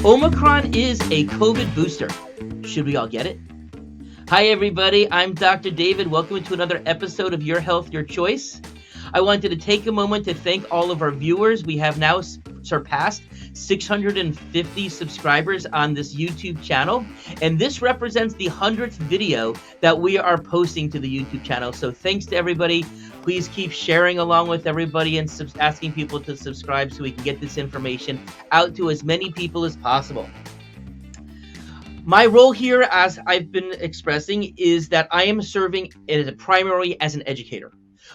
Omicron is a COVID booster. Should we all get it? Hi, everybody. I'm Dr. David. Welcome to another episode of Your Health, Your Choice. I wanted to take a moment to thank all of our viewers. We have now surpassed 650 subscribers on this YouTube channel, and this represents the 100th video that we are posting to the YouTube channel. So thanks to everybody. Please keep sharing along with everybody and asking people to subscribe so we can get this information out to as many people as possible. My role here, as I've been expressing, is that I am serving as primarily as an educator.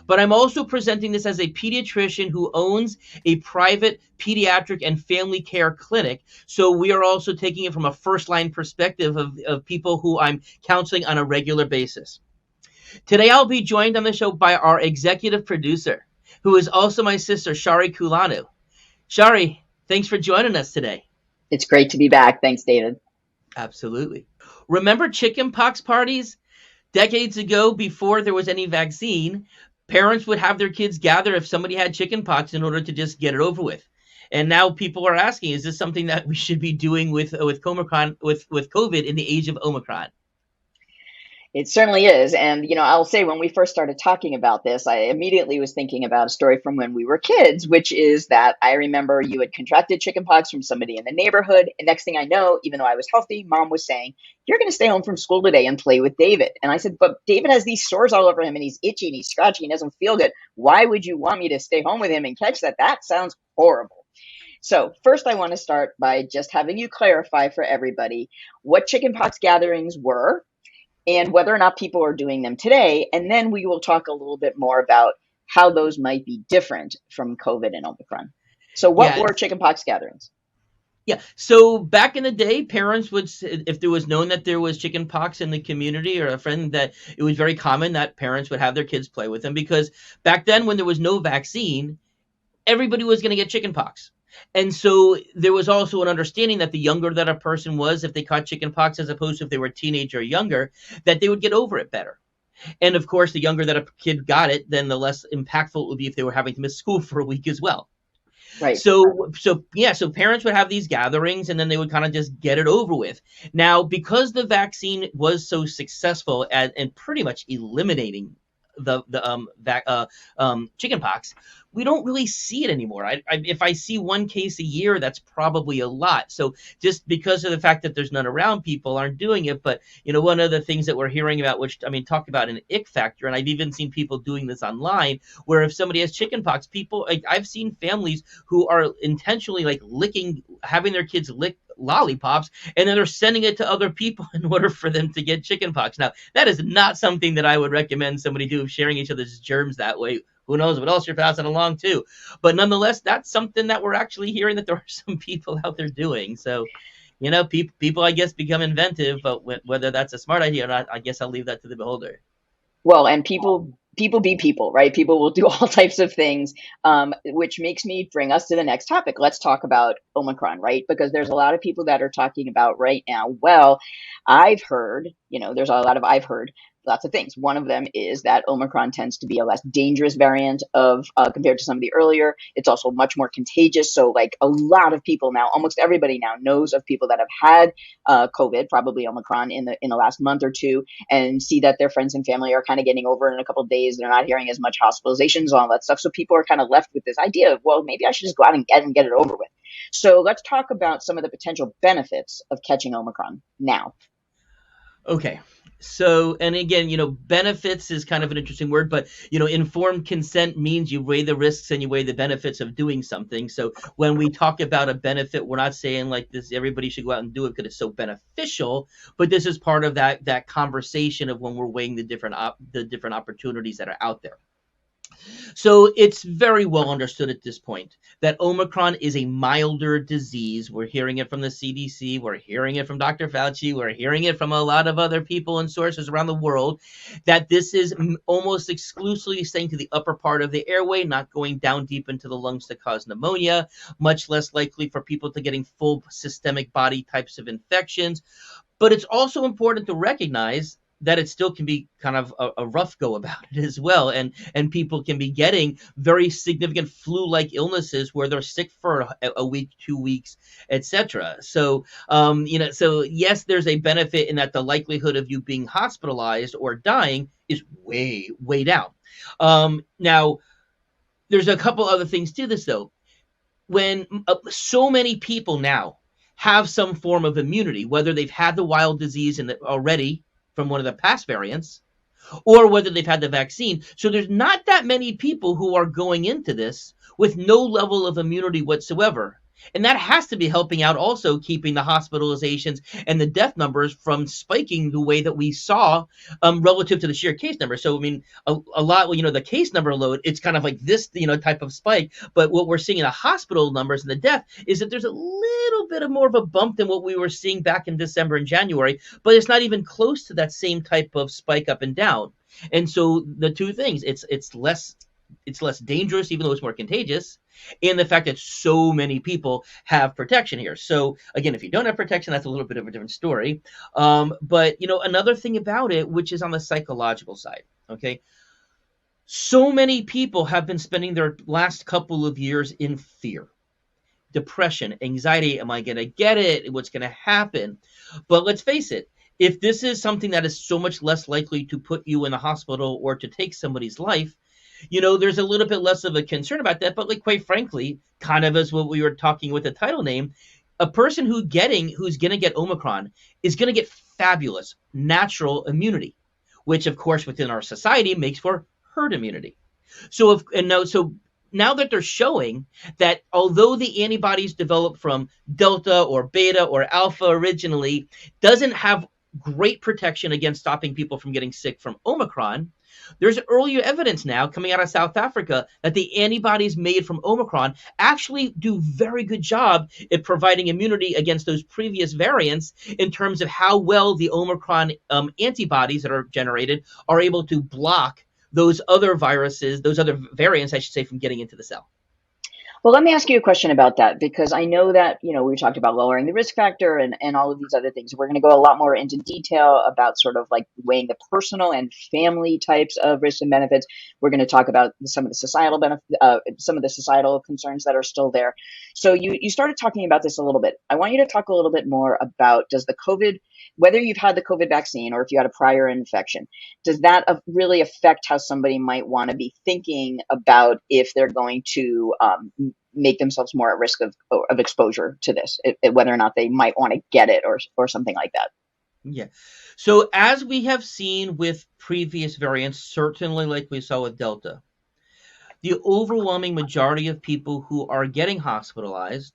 But I'm also presenting this as a pediatrician who owns a private pediatric and family care clinic. So we are also taking it from a first-line perspective of people who I'm counseling on a regular basis. Today I'll be joined on the show by our executive producer, who is also my sister, Shari Kulanu. Shari, thanks for joining us today. It's great to be back. Thanks, David. Absolutely. Remember chickenpox parties? Decades ago, before there was any vaccine, parents would have their kids gather if somebody had chickenpox in order to just get it over with. And now people are asking, is this something that we should be doing with COVID in the age of Omicron? It certainly is. And, I'll say when we first started talking about this, I immediately was thinking about a story from when we were kids, which is that I remember you had contracted chickenpox from somebody in the neighborhood. And next thing I know, even though I was healthy, mom was saying, you're going to stay home from school today and play with David. And I said, but David has these sores all over him and he's itchy and he's scratchy and doesn't feel good. Why would you want me to stay home with him and catch that? That sounds horrible. So first, I want to start by just having you clarify for everybody what chickenpox gatherings were and whether or not people are doing them today. And then we will talk a little bit more about how those might be different from COVID and Omicron. So what were chickenpox gatherings? Yeah. So back in the day, parents would, if there was known that there was chickenpox in the community or a friend, that it was very common that parents would have their kids play with them, because back then when there was no vaccine, everybody was going to get chickenpox. And so there was also an understanding that the younger that a person was, if they caught chickenpox, as opposed to if they were a teenager or younger, that they would get over it better. And of course, the younger that a kid got it, then the less impactful it would be if they were having to miss school for a week as well. Right. So parents would have these gatherings and then they would kind of just get it over with. Now, because the vaccine was so successful at and pretty much eliminating the chickenpox, we don't really see it anymore. If I see one case a year, that's probably a lot. So just because of the fact that there's none around, people aren't doing it. But, one of the things that we're hearing about, which, talk about an ick factor, and I've even seen people doing this online, where if somebody has chickenpox, I've seen families who are intentionally having their kids lick lollipops, and then they're sending it to other people in order for them to get chickenpox. Now, that is not something that I would recommend somebody do, sharing each other's germs that way. Who knows what else you're passing along too. But nonetheless, that's something that we're actually hearing that there are some people out there doing. So, people, I guess, become inventive, but whether that's a smart idea or not, I guess I'll leave that to the beholder. Well, and people be people, right? People will do all types of things, which makes me bring us to the next topic. Let's talk about Omicron, right? Because there's a lot of people that are talking about right now, well, I've heard lots of things. One of them is that Omicron tends to be a less dangerous variant of compared to some of the earlier. It's also much more contagious. So a lot of people now, almost everybody now knows of people that have had COVID, probably Omicron in the last month or two, and see that their friends and family are kind of getting over it in a couple of days. They're not hearing as much hospitalizations and all that stuff. So people are kind of left with this idea of, well, maybe I should just go out and get it over with. So let's talk about some of the potential benefits of catching Omicron now. Okay. So, and again, benefits is kind of an interesting word, but, informed consent means you weigh the risks and you weigh the benefits of doing something. So when we talk about a benefit, we're not saying like this, everybody should go out and do it because it's so beneficial, but this is part of that conversation of when we're weighing the different opportunities that are out there. So it's very well understood at this point that Omicron is a milder disease. We're hearing it from the CDC. We're hearing it from Dr. Fauci. We're hearing it from a lot of other people and sources around the world, that this is almost exclusively staying to the upper part of the airway, not going down deep into the lungs to cause pneumonia, much less likely for people to getting full systemic body types of infections. But it's also important to recognize that it still can be kind of a rough go about it as well, and people can be getting very significant flu-like illnesses where they're sick for a week, 2 weeks, etc. So so yes, there's a benefit in that the likelihood of you being hospitalized or dying is way down. Now there's a couple other things to this though. When so many people now have some form of immunity, whether they've had the wild disease already from one of the past variants, or whether they've had the vaccine. So there's not that many people who are going into this with no level of immunity whatsoever. And that has to be helping out also keeping the hospitalizations and the death numbers from spiking the way that we saw relative to the sheer case number. So, I mean, a lot, the case number load, it's kind of like this, type of spike. But what we're seeing in the hospital numbers and the death is that there's a little bit of more of a bump than what we were seeing back in December and January, but it's not even close to that same type of spike up and down. And so the two things, it's less dangerous, even though it's more contagious, and the fact that so many people have protection here. So again, if you don't have protection, that's a little bit of a different story. But another thing about it, which is on the psychological side, okay, so many people have been spending their last couple of years in fear, depression, anxiety. Am I going to get it? What's going to happen? But let's face it, if this is something that is so much less likely to put you in the hospital or to take somebody's life, there's a little bit less of a concern about that. But like, quite frankly, kind of as what we were talking with the title name, a person who's going to get Omicron is going to get fabulous natural immunity, which of course within our society makes for herd immunity. So now that they're showing that although the antibodies developed from Delta or Beta or Alpha originally doesn't have great protection against stopping people from getting sick from Omicron, there's earlier evidence now coming out of South Africa that the antibodies made from Omicron actually do very good job at providing immunity against those previous variants in terms of how well the Omicron antibodies that are generated are able to block those other viruses, those other variants, I should say, from getting into the cell. Well, let me ask you a question about that, because I know that, we talked about lowering the risk factor and all of these other things. We're going to go a lot more into detail about sort of like weighing the personal and family types of risks and benefits. We're going to talk about some of the societal concerns that are still there. So you started talking about this a little bit. I want you to talk a little bit more about whether you've had the COVID vaccine or if you had a prior infection, does that really affect how somebody might want to be thinking about if they're going to make themselves more at risk of exposure to this, whether or not they might want to get it or something like that? Yeah. So as we have seen with previous variants, certainly like we saw with Delta, the overwhelming majority of people who are getting hospitalized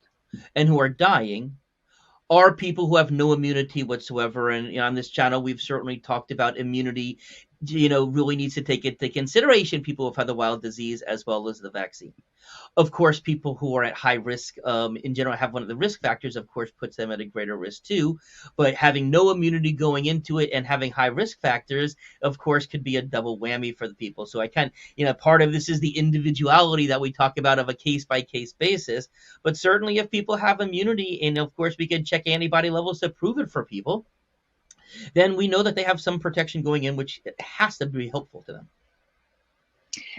and who are dying are people who have no immunity whatsoever. And on this channel, we've certainly talked about immunity, really needs to take into consideration people who've had the wild disease as well as the vaccine. Of course, people who are at high risk in general have one of the risk factors, of course, puts them at a greater risk too. But having no immunity going into it and having high risk factors, of course, could be a double whammy for the people. So part of this is the individuality that we talk about of a case by case basis. But certainly if people have immunity, and of course we can check antibody levels to prove it for people, then we know that they have some protection going in, which has to be helpful to them.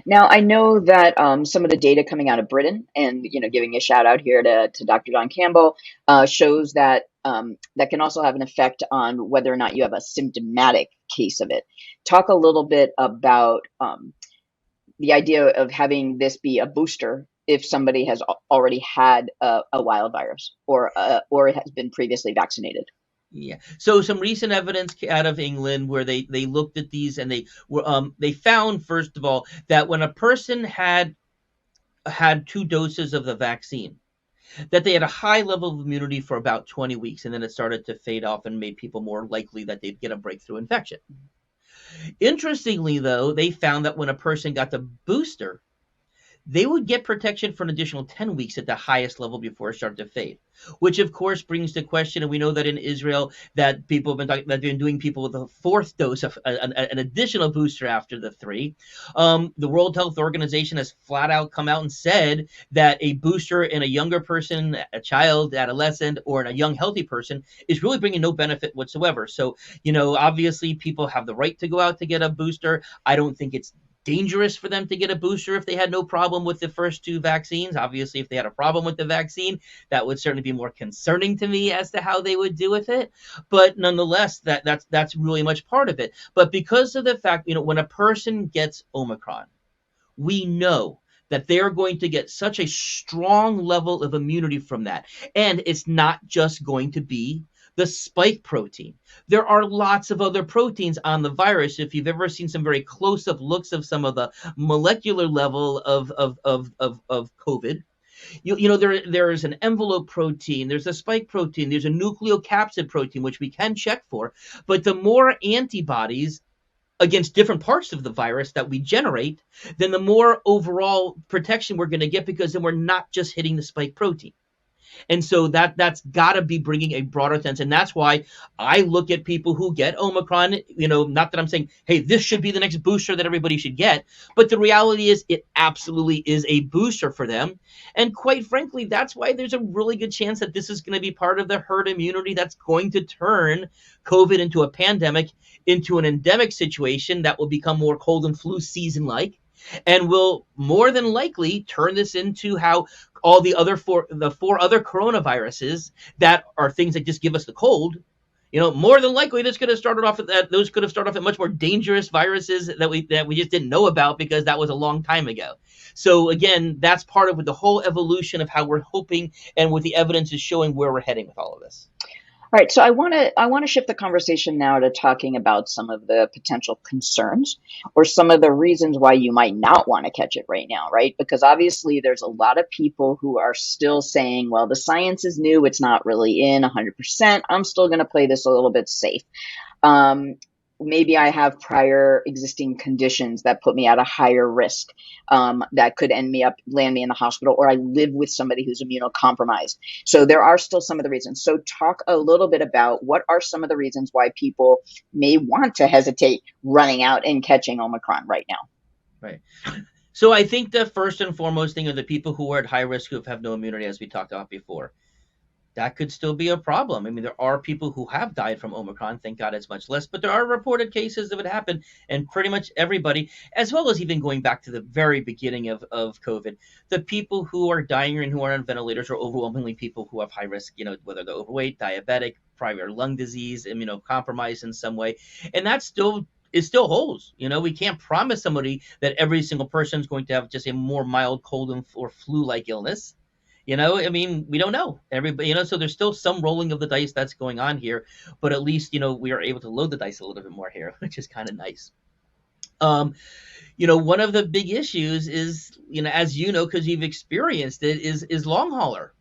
Now, I know that some of the data coming out of Britain, and giving a shout out here to Dr. John Campbell, shows that that can also have an effect on whether or not you have a symptomatic case of it. Talk a little bit about the idea of having this be a booster if somebody has already had a wild virus or has been previously vaccinated. Yeah. So some recent evidence out of England where they looked at these, and they found, first of all, that when a person had 2 doses of the vaccine, that they had a high level of immunity for about 20 weeks, and then it started to fade off and made people more likely that they'd get a breakthrough infection. Interestingly, though, they found that when a person got the booster, they would get protection for an additional 10 weeks at the highest level before it started to fade, which of course brings the question, and we know that in Israel that people have been talking, that they've been doing people with a fourth dose of an additional booster after the three. The World Health Organization has flat out come out and said that a booster in a younger person, a child, adolescent, or in a young healthy person is really bringing no benefit whatsoever. So, obviously people have the right to go out to get a booster. I don't think it's dangerous for them to get a booster if they had no problem with the first two vaccines. Obviously, if they had a problem with the vaccine, that would certainly be more concerning to me as to how they would do with it. But nonetheless, that's really much part of it. But because of the fact, when a person gets Omicron, we know that they're going to get such a strong level of immunity from that. And it's not just going to be the spike protein. There are lots of other proteins on the virus. If you've ever seen some very close-up looks of some of the molecular level of COVID, there is an envelope protein, there's a spike protein, there's a nucleocapsid protein, which we can check for. But the more antibodies against different parts of the virus that we generate, then the more overall protection we're going to get, because then we're not just hitting the spike protein. And so that's got to be bringing a broader sense. And that's why I look at people who get Omicron, not that I'm saying, hey, this should be the next booster that everybody should get. But the reality is it absolutely is a booster for them. And quite frankly, that's why there's a really good chance that this is going to be part of the herd immunity that's going to turn COVID into a pandemic, into an endemic situation that will become more cold and flu season-like, and will more than likely turn this into how all the four other coronaviruses that are things that just give us the cold, more than likely this could have started off at that. Those could have started off at much more dangerous viruses that we just didn't know about, because that was a long time ago. So again, that's part of the whole evolution of how we're hoping, and what the evidence is showing where we're heading with all of this. All right, so I want to shift the conversation now to talking about some of the potential concerns, or some of the reasons why you might not want to catch it right now, right? Because obviously there's a lot of people who are still saying, well, the science is new, it's not really in 100%. I'm still going to play this a little bit safe. Maybe I have prior existing conditions that put me at a higher risk, that could land me in the hospital, or I live with somebody who's immunocompromised. So there are still some of the reasons. So talk a little bit about what are some of the reasons why people may want to hesitate running out and catching Omicron right now. Right. So I think the first and foremost thing are the people who are at high risk, who have no immunity, as we talked about before. That could still be a problem. I mean, there are people who have died from Omicron. Thank God it's much less. But there are reported cases that would happen, and pretty much everybody, as well as even going back to the very beginning of COVID, the people who are dying and who are on ventilators are overwhelmingly people who have high risk, whether they're overweight, diabetic, primary lung disease, immunocompromised in some way. And that still holds. We can't promise somebody that every single person is going to have just a more mild cold or flu-like illness. We don't know. Everybody, so there's still some rolling of the dice that's going on here, but at least, we are able to load the dice a little bit more here, which is kind of nice. One of the big issues is, as because you've experienced it, is long hauler.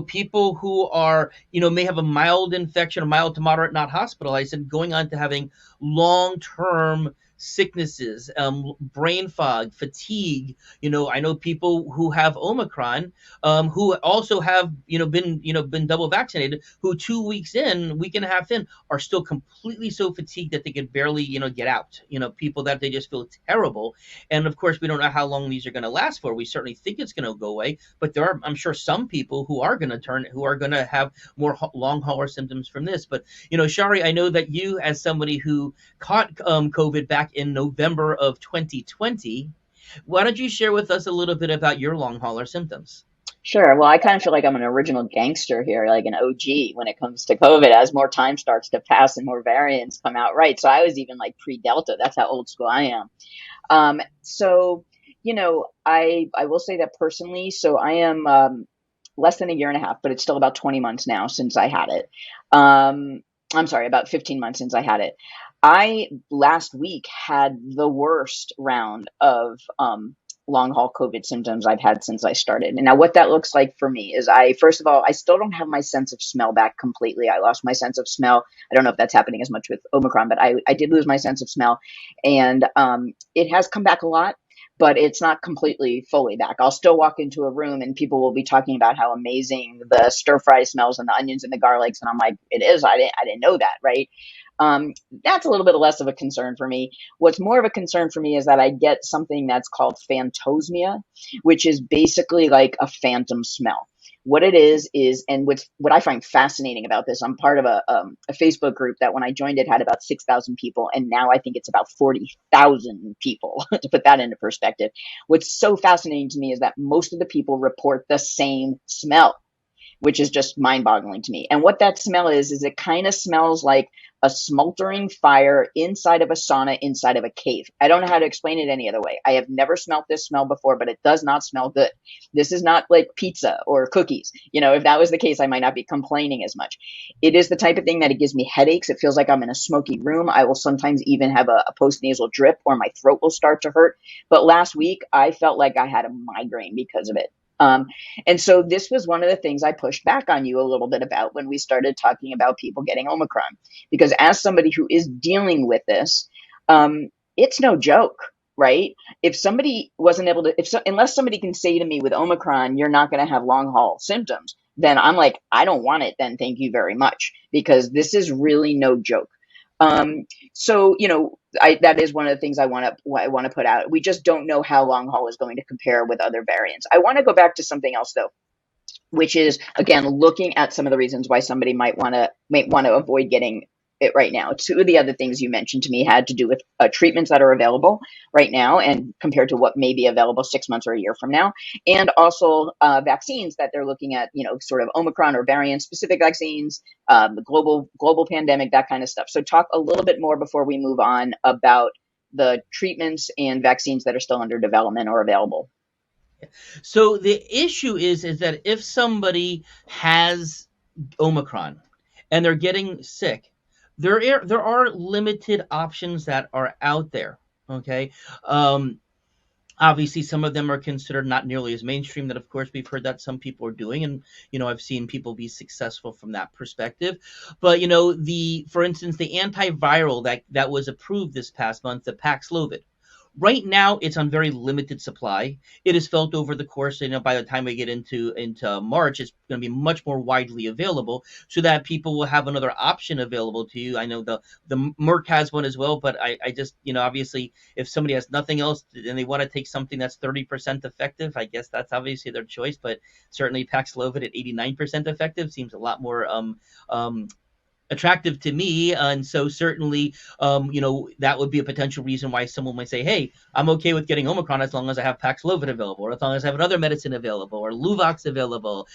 People who are, may have a mild infection, or mild to moderate, not hospitalized, and going on to having long-term sicknesses, brain fog, fatigue. I know people who have Omicron, who also have, been double vaccinated, who 2 weeks in, week and a half in, are still completely so fatigued that they can barely, get out. People that they just feel terrible. And of course, we don't know how long these are going to last for. We certainly think it's going to go away, but there are, I'm sure, some people who are going to have more long hauler symptoms from this. But, Shari, I know that you, as somebody who caught COVID back in November of 2020. Why don't you share with us a little bit about your long hauler symptoms? Sure. Well, I kind of feel like I'm an original gangster here, like an OG when it comes to COVID, as more time starts to pass and more variants come out. Right. So I was even like pre-Delta. That's how old school I am. So, I will say that personally, so I am less than a year and a half, but it's still about 20 months now since I had it. I'm sorry, about 15 months since I had it. I last week had the worst round of long haul COVID symptoms I've had since I started. And now what that looks like for me is first of all, I still don't have my sense of smell back completely. I lost my sense of smell. I don't know if that's happening as much with Omicron, but I did lose my sense of smell, and it has come back a lot. but it's not completely fully back. I'll still walk into a room and people will be talking about how amazing the stir fry smells and the onions and the garlics, and I'm like, it is. I didn't know that, right? That's a little bit less of a concern for me. What's more of a concern for me is that I get something that's called phantosmia, which is basically like a phantom smell. What it is, and what I find fascinating about this, I'm part of a Facebook group that when I joined it had about 6,000 people, and now I think it's about 40,000 people, to put that into perspective. What's so fascinating to me is that most of the people report the same smell, which is just mind boggling to me. And what that smell is it kind of smells like a smoldering fire inside of a sauna, inside of a cave. I don't know how to explain it any other way. I have never smelled this smell before, but it does not smell good. This is not like pizza or cookies. If that was the case, I might not be complaining as much. It is the type of thing that it gives me headaches. It feels like I'm in a smoky room. I will sometimes even have a post-nasal drip, or my throat will start to hurt. But last week, I felt like I had a migraine because of it. And so this was one of the things I pushed back on you a little bit about when we started talking about people getting Omicron, because as somebody who is dealing with this, it's no joke, right? If somebody wasn't able to, unless somebody can say to me with Omicron, you're not going to have long haul symptoms, then I'm like, I don't want it then. Thank you very much, because this is really no joke. So, that is one of the things I want to put out. We just don't know how long haul is going to compare with other variants. I want to go back to something else though, which is again, looking at some of the reasons why somebody might want to avoid getting it right now. Two of the other things you mentioned to me had to do with treatments that are available right now and compared to what may be available 6 months or a year from now. And also vaccines that they're looking at, sort of Omicron or variant specific vaccines, the global pandemic, that kind of stuff. So talk a little bit more before we move on about the treatments and vaccines that are still under development or available. So the issue is that if somebody has Omicron and they're getting sick, there are limited options that are out there. Okay. Obviously, some of them are considered not nearly as mainstream. That, of course, we've heard that some people are doing, and I've seen people be successful from that perspective. But for instance, the antiviral that was approved this past month, the Paxlovid. Right now, it's on very limited supply. It is felt over the course, by the time we get into March, it's going to be much more widely available, so that people will have another option available to you. I know the Merck has one as well, but I just, obviously, if somebody has nothing else and they want to take something that's 30% effective, I guess that's obviously their choice. But certainly Paxlovid at 89% effective seems a lot more attractive to me, and so certainly that would be a potential reason why someone might say, hey, I'm okay with getting Omicron as long as I have Paxlovid available, or as long as I have another medicine available, or Luvox available,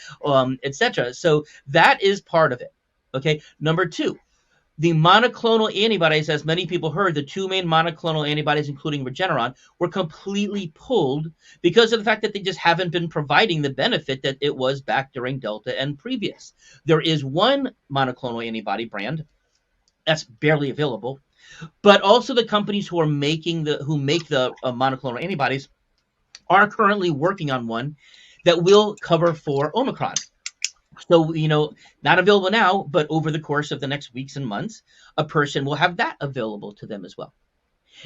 etc. So that is part of it. Okay, number two, the monoclonal antibodies, as many people heard, the two main monoclonal antibodies, including Regeneron, were completely pulled because of the fact that they just haven't been providing the benefit that it was back during Delta and previous. There is one monoclonal antibody brand that's barely available, but also the companies who make the monoclonal antibodies are currently working on one that will cover for Omicron. So, not available now, but over the course of the next weeks and months, a person will have that available to them as well.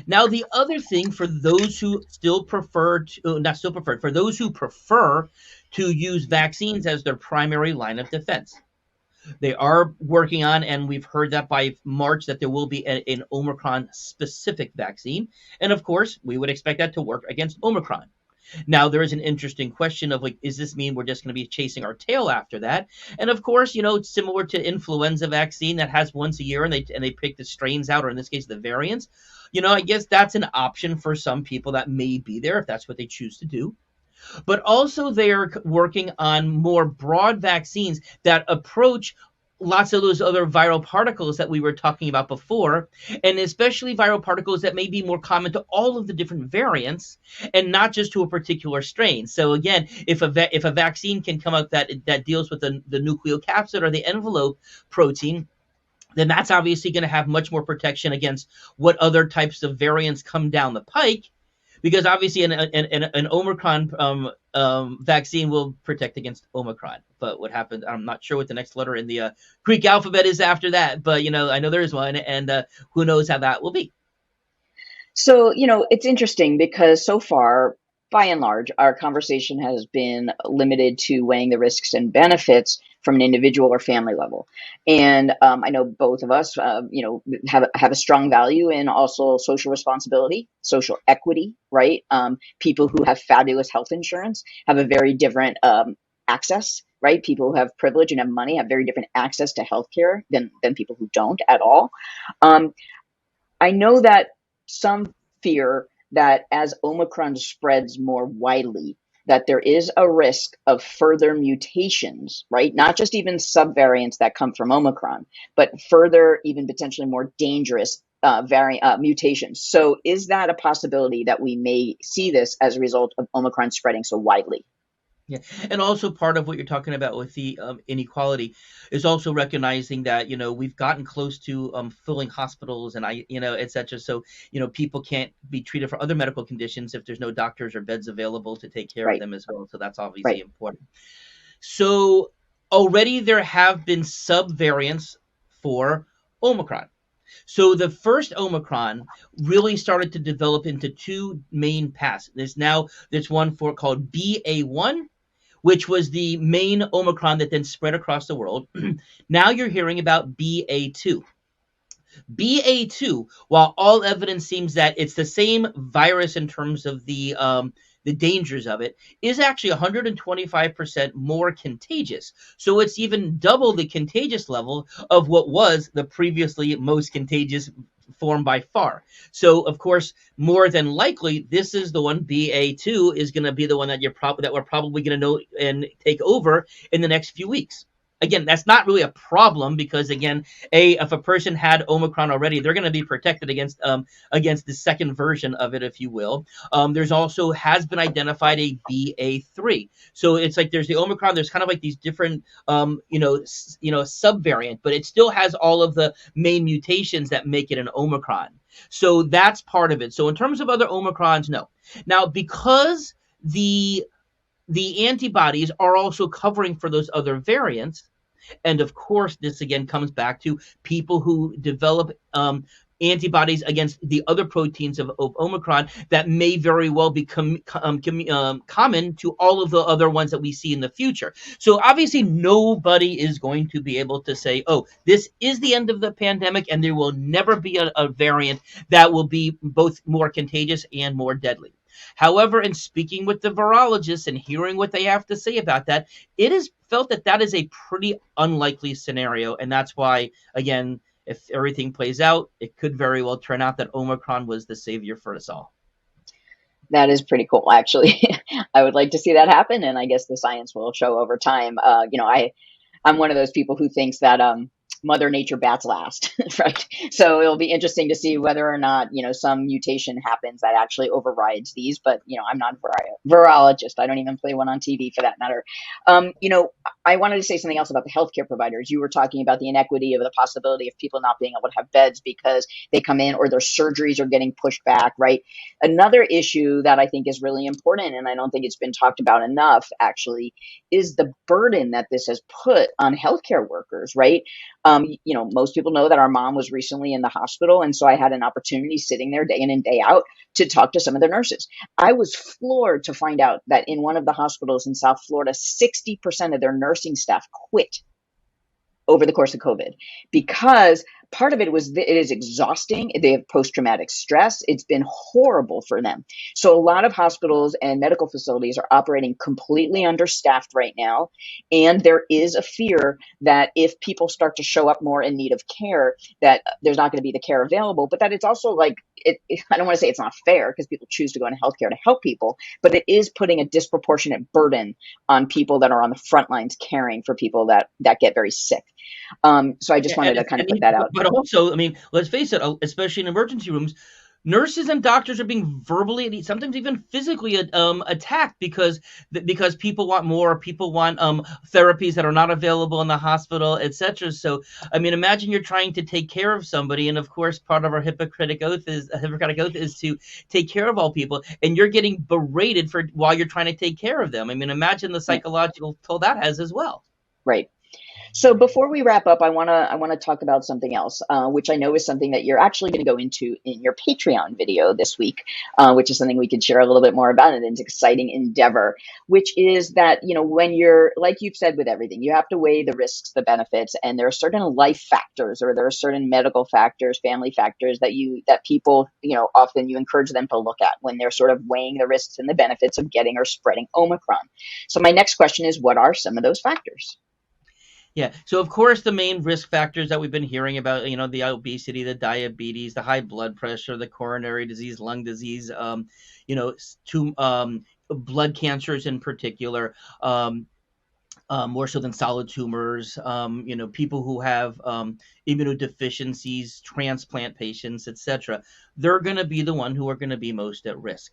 Now, the other thing for those who for those who prefer to use vaccines as their primary line of defense, they are working on, and we've heard that by March, that there will be an Omicron specific vaccine. And of course, we would expect that to work against Omicron. Now, there is an interesting question of, does this mean we're just going to be chasing our tail after that? And of course, it's similar to influenza vaccine that has once a year, and they pick the strains out, or in this case, the variants. I guess that's an option for some people that may be there if that's what they choose to do. But also they are working on more broad vaccines that approach lots of those other viral particles that we were talking about before, and especially viral particles that may be more common to all of the different variants and not just to a particular strain. So again, if a vaccine can come out that deals with the nucleocapsid or the envelope protein, then that's obviously going to have much more protection against what other types of variants come down the pike, because obviously an Omicron vaccine will protect against Omicron. But what happened, I'm not sure what the next letter in the Greek alphabet is after that, but I know there is one, and who knows how that will be. So, it's interesting because so far, by and large, our conversation has been limited to weighing the risks and benefits from an individual or family level. And I know both of us, have a strong value in also social responsibility, social equity, right? People who have fabulous health insurance have a very different access. Right, people who have privilege and have money have very different access to healthcare than people who don't at all. Um, I know that some fear that as Omicron spreads more widely, that there is a risk of further mutations, right? Not just even subvariants that come from Omicron, but further, even potentially more dangerous variant mutations. So, is that a possibility that we may see this as a result of Omicron spreading so widely? Yeah, and also part of what you're talking about with the inequality is also recognizing that we've gotten close to filling hospitals and etc. So people can't be treated for other medical conditions if there's no doctors or beds available to take care of Right, them as well. So that's obviously right. important. So already there have been subvariants for Omicron. So the first Omicron really started to develop into two main paths. There's one for called BA1, which was the main Omicron that then spread across the world. Now you're hearing about BA2. BA2, while all evidence seems that it's the same virus in terms of the dangers of it, is actually 125% more contagious. So it's even double the contagious level of what was the previously most contagious form by far. So of course, more than likely, this is the one. BA2 is going to be the one that we're probably going to know and take over in the next few weeks. Again, that's not really a problem because again, if a person had Omicron already, they're going to be protected against the second version of it, if you will. There's also has been identified a BA3. So it's like there's the Omicron. There's kind of like these different subvariant, but it still has all of the main mutations that make it an Omicron. So that's part of it. So in terms of other Omicrons, no. Now because the antibodies are also covering for those other variants. And of course, this again comes back to people who develop antibodies against the other proteins of Omicron that may very well become common to all of the other ones that we see in the future. So obviously, nobody is going to be able to say, oh, this is the end of the pandemic and there will never be a variant that will be both more contagious and more deadly. However, in speaking with the virologists and hearing what they have to say about that, it is felt that that is a pretty unlikely scenario. And that's why, again, if everything plays out, it could very well turn out that Omicron was the savior for us all. That is pretty cool, actually. I would like to see that happen, and I guess the science will show over time. I'm one of those people who thinks that Mother Nature bats last, right? So it'll be interesting to see whether or not some mutation happens that actually overrides these. But I'm not a virologist. I don't even play one on TV for that matter. I wanted to say something else about the healthcare providers. You were talking about the inequity of the possibility of people not being able to have beds because they come in or their surgeries are getting pushed back, right? Another issue that I think is really important, and I don't think it's been talked about enough, actually, is the burden that this has put on healthcare workers, right? Most people know that our mom was recently in the hospital. And so I had an opportunity sitting there day in and day out to talk to some of the nurses. I was floored to find out that in one of the hospitals in South Florida, 60% of their nursing staff quit over the course of COVID because part of it was it is exhausting. They have post-traumatic stress. It's been horrible for them. So a lot of hospitals and medical facilities are operating completely understaffed right now. And there is a fear that if people start to show up more in need of care, that there's not going to be the care available, but that it's also like, I don't want to say it's not fair because people choose to go into healthcare to help people, but it is putting a disproportionate burden on people that are on the front lines caring for people that get very sick. So I just Yeah, wanted to kind of put that out. but also, I mean, let's face it, especially in emergency rooms, nurses and doctors are being verbally and sometimes even physically attacked because people want more, people want therapies that are not available in the hospital, etc. So, I mean, imagine you're trying to take care of somebody, and of course, part of our Hippocratic oath is to take care of all people, and you're getting berated for while you're trying to take care of them. I mean, imagine the Yeah, psychological toll that has as well. right. So before we wrap up, I wanna talk about something else, which I know is something that you're actually going to go into in your Patreon video this week, which is something we could share a little bit more about. And it's an exciting endeavor, which is that when you're like you've said with everything, you have to weigh the risks, the benefits, and there are certain life factors, or there are certain medical factors, family factors that people often you encourage them to look at when they're sort of weighing the risks and the benefits of getting or spreading Omicron. So my next question is, what are some of those factors? Yeah. So of course the main risk factors that we've been hearing about, the obesity, the diabetes, the high blood pressure, the coronary disease, lung disease, to blood cancers in particular, more so than solid tumors, people who have immunodeficiencies, transplant patients, etc. They're going to be the one who are going to be most at risk.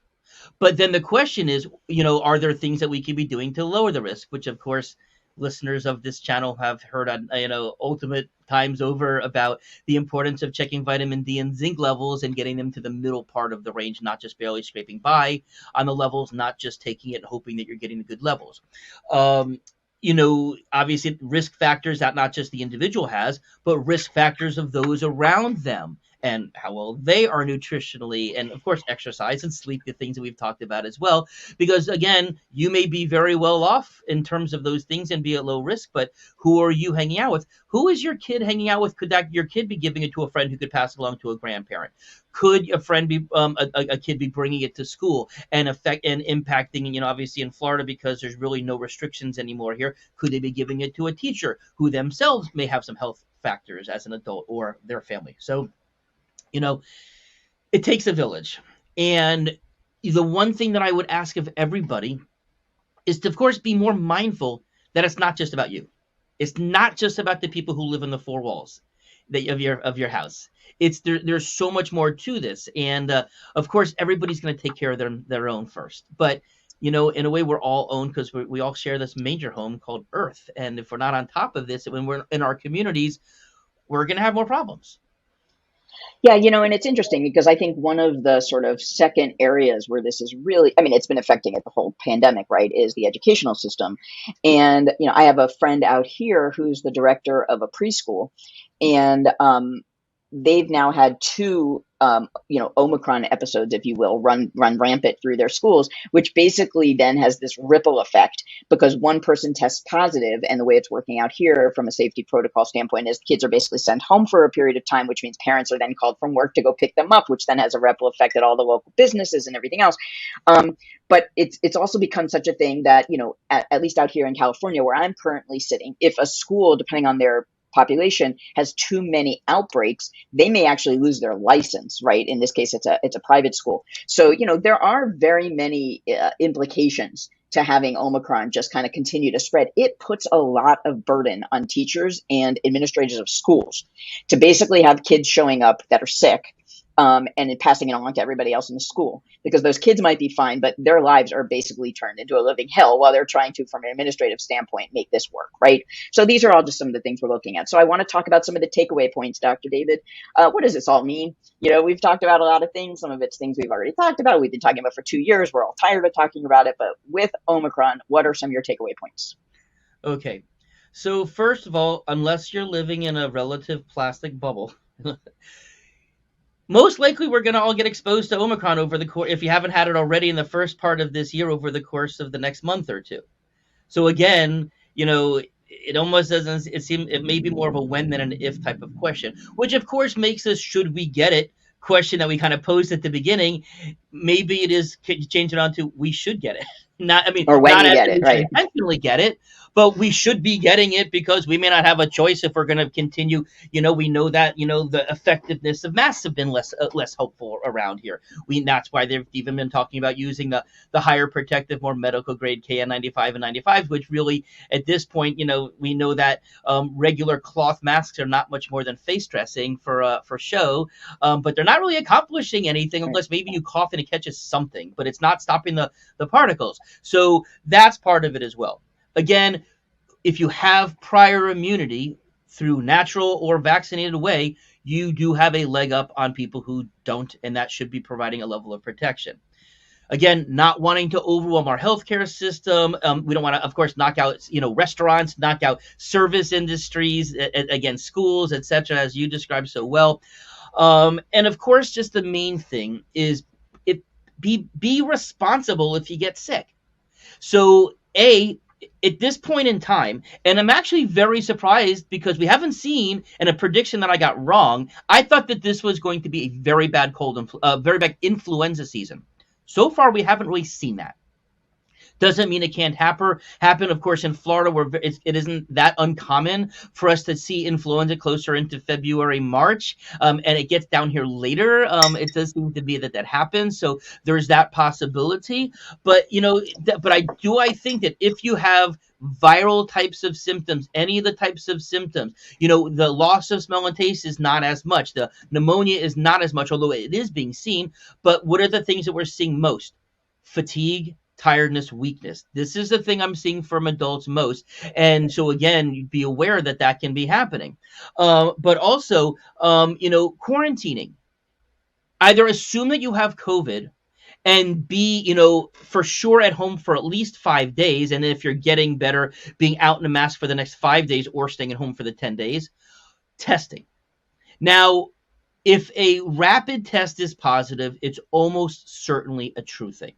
But then the question is, are there things that we could be doing to lower the risk? Which, of course, listeners of this channel have heard on, ultimate times over about the importance of checking vitamin D and zinc levels and getting them to the middle part of the range, not just barely scraping by on the levels, not just taking it and hoping that you're getting the good levels. Obviously risk factors that not just the individual has, but risk factors of those around them and how well they are nutritionally, and of course exercise and sleep, the things that we've talked about as well. Because again, you may be very well off in terms of those things and be at low risk, but who are you hanging out with? Who is your kid hanging out with? Could that your kid be giving it to a friend who could pass it along to a grandparent? Could a friend be a kid be bringing it to school and impacting, obviously in Florida, because there's really no restrictions anymore here, could they be giving it to a teacher who themselves may have some health factors as an adult or their family? So it takes a village. And the one thing that I would ask of everybody is to, of course, be more mindful that it's not just about you. It's not just about the people who live in the four walls of your house. There's so much more to this. And of course, everybody's going to take care of their own first. But in a way, we're all owned because we all share this major home called Earth. And if we're not on top of this, when we're in our communities, we're going to have more problems. Yeah, and it's interesting because I think one of the sort of second areas where this is really, I mean, it's been affecting it the whole pandemic, right, is the educational system. And, I have a friend out here who's the director of a preschool, and they've now had two Omicron episodes, if you will, run rampant through their schools, which basically then has this ripple effect because one person tests positive, and the way it's working out here from a safety protocol standpoint is kids are basically sent home for a period of time, which means parents are then called from work to go pick them up, which then has a ripple effect at all the local businesses and everything else. But it's also become such a thing that at least out here in California where I'm currently sitting, if a school, depending on their population, has too many outbreaks, they may actually lose their license, right? In this case, it's a private school. So, there are very many implications to having Omicron just kind of continue to spread. It puts a lot of burden on teachers and administrators of schools to basically have kids showing up that are sick, and passing it on to everybody else in the school, because those kids might be fine, but their lives are basically turned into a living hell while they're trying to, from an administrative standpoint, make this work, right? So these are all just some of the things we're looking at. So I want to talk about some of the takeaway points, Dr. David. What does this all mean? We've talked about a lot of things. Some of it's things we've already talked about. We've been talking about for 2 years. We're all tired of talking about it. But with Omicron, what are some of your takeaway points? Okay. So first of all, unless you're living in a relative plastic bubble, most likely we're going to all get exposed to Omicron over the course, if you haven't had it already in the first part of this year, over the course of the next month or two. So again, it almost doesn't, it may be more of a when than an if type of question, which of course makes us, should we get it, question that we kind of posed at the beginning. Maybe it is changing on to we should get it. Or when Not you as get we it, should right? intentionally get it, but we should be getting it because we may not have a choice if we're going to continue. We know that the effectiveness of masks have been less hopeful around here. That's why they've even been talking about using the higher protective, more medical grade KN95 and 95, which really at this point, we know that regular cloth masks are not much more than face dressing for show, but they're not really accomplishing anything unless maybe you cough and it catches something, but it's not stopping the particles. So that's part of it as well. Again, if you have prior immunity through natural or vaccinated way, you do have a leg up on people who don't, and that should be providing a level of protection. Again, not wanting to overwhelm our healthcare system. We don't want to, of course, knock out, restaurants, knock out service industries, again, schools, etc., as you described so well. And of course, just the main thing is it be responsible if you get sick. So, at this point in time, and I'm actually very surprised because we haven't seen, and a prediction that I got wrong. I thought that this was going to be a very bad very bad influenza season. So far, we haven't really seen that. Doesn't mean it can't happen. Of course, in Florida, where it isn't that uncommon for us to see influenza closer into February, March, and it gets down here later. It does seem to be that happens. So there's that possibility. But I think that if you have viral types of symptoms, any of the types of symptoms, the loss of smell and taste is not as much. The pneumonia is not as much, although it is being seen. But what are the things that we're seeing most? Fatigue, tiredness, weakness. This is the thing I'm seeing from adults most. And so again, be aware that can be happening. But also, quarantining. Either assume that you have COVID and be, for sure at home for at least 5 days. And if you're getting better, being out in a mask for the next 5 days or staying at home for the 10 days. Testing. Now, if a rapid test is positive, it's almost certainly a true thing.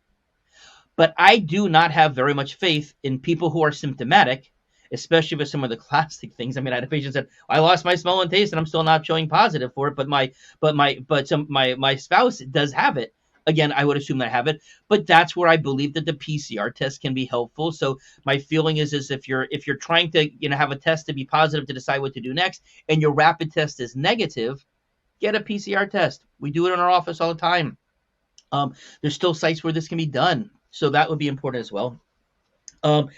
But I do not have very much faith in people who are symptomatic, especially with some of the classic things. I mean, I had a patient said, I lost my smell and taste and I'm still not showing positive for it, but my spouse does have it. Again, I would assume that I have it, but that's where I believe that the PCR test can be helpful. So my feeling is if you're trying to have a test to be positive to decide what to do next, and your rapid test is negative, get a PCR test. We do it in our office all the time. There's still sites where this can be done. So that would be important as well. And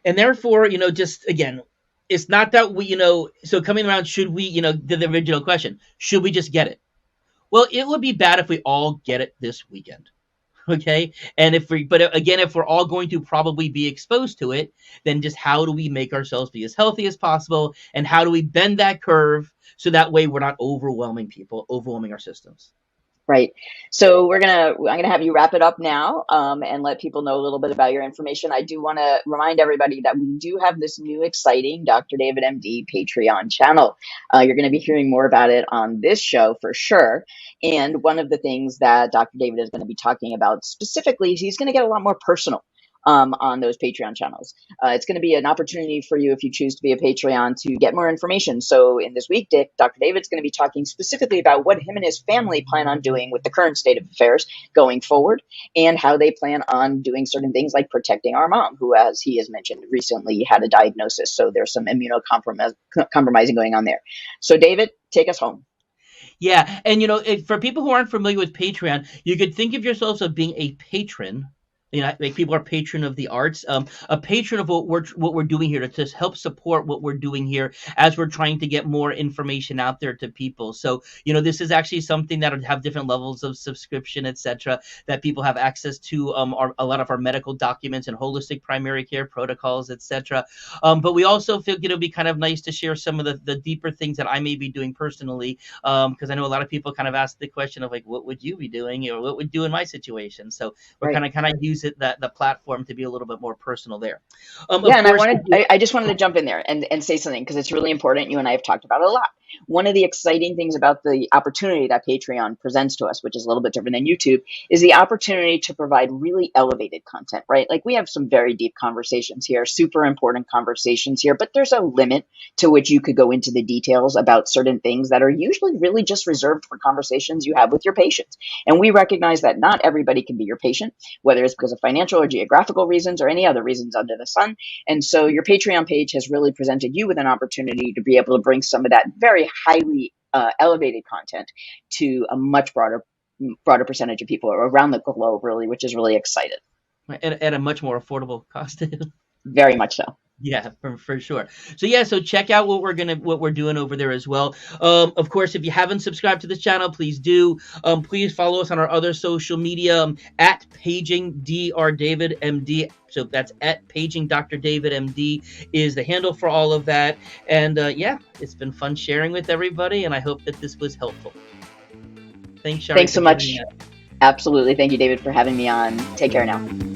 therefore, just again, it's not that we, so coming around, should we, the original question, should we just get it? Well, it would be bad if we all get it this weekend. Okay. And if we're all going to probably be exposed to it, then just how do we make ourselves be as healthy as possible? And how do we bend that curve so that way we're not overwhelming our systems? Right. So I'm gonna have you wrap it up now, and let people know a little bit about your information. I do want to remind everybody that we do have this new exciting Dr. David MD Patreon channel. You're going to be hearing more about it on this show for sure. And one of the things that Dr. David is going to be talking about specifically is he's going to get a lot more personal on those Patreon channels. It's going to be an opportunity for you, if you choose to be a Patreon, to get more information. So in this week, Dr. David's going to be talking specifically about what him and his family plan on doing with the current state of affairs going forward, and how they plan on doing certain things like protecting our mom, who, as he has mentioned, recently had a diagnosis. So there's some immunocompromising going on there. So David, take us home. Yeah. And, for people who aren't familiar with Patreon, you could think of yourselves as being a patron. Like people are patron of the arts, a patron of what we're doing here to just help support what we're doing here as we're trying to get more information out there to people. So, this is actually something that would have different levels of subscription, etc., that people have access to, a lot of our medical documents and holistic primary care protocols, etc. But we also feel it'll be kind of nice to share some of the deeper things that I may be doing personally, because I know a lot of people kind of ask the question of like, what would you be doing, or what would you do in my situation? So we're kind of use the platform to be a little bit more personal there. And I just wanted to jump in there and say something, because it's really important. You and I have talked about it a lot. One of the exciting things about the opportunity that Patreon presents to us, which is a little bit different than YouTube, is the opportunity to provide really elevated content, right? Like, we have some very deep conversations here, super important conversations here, but there's a limit to which you could go into the details about certain things that are usually really just reserved for conversations you have with your patients. And we recognize that not everybody can be your patient, whether it's because of financial or geographical reasons or any other reasons under the sun. And so your Patreon page has really presented you with an opportunity to be able to bring some of that very highly elevated content to a much broader percentage of people around the globe, really, which is really exciting. At a much more affordable cost. Very much so. Yeah, for sure. So check out what we're doing over there as well. Of course, if you haven't subscribed to this channel, please do. Please follow us on our other social media, at Paging Dr. David MD. So that's at Paging Dr. David MD is the handle for all of that. And it's been fun sharing with everybody, and I hope that this was helpful. Thanks, Shari. Thanks so much. Absolutely. Thank you, David, for having me on. Take care now.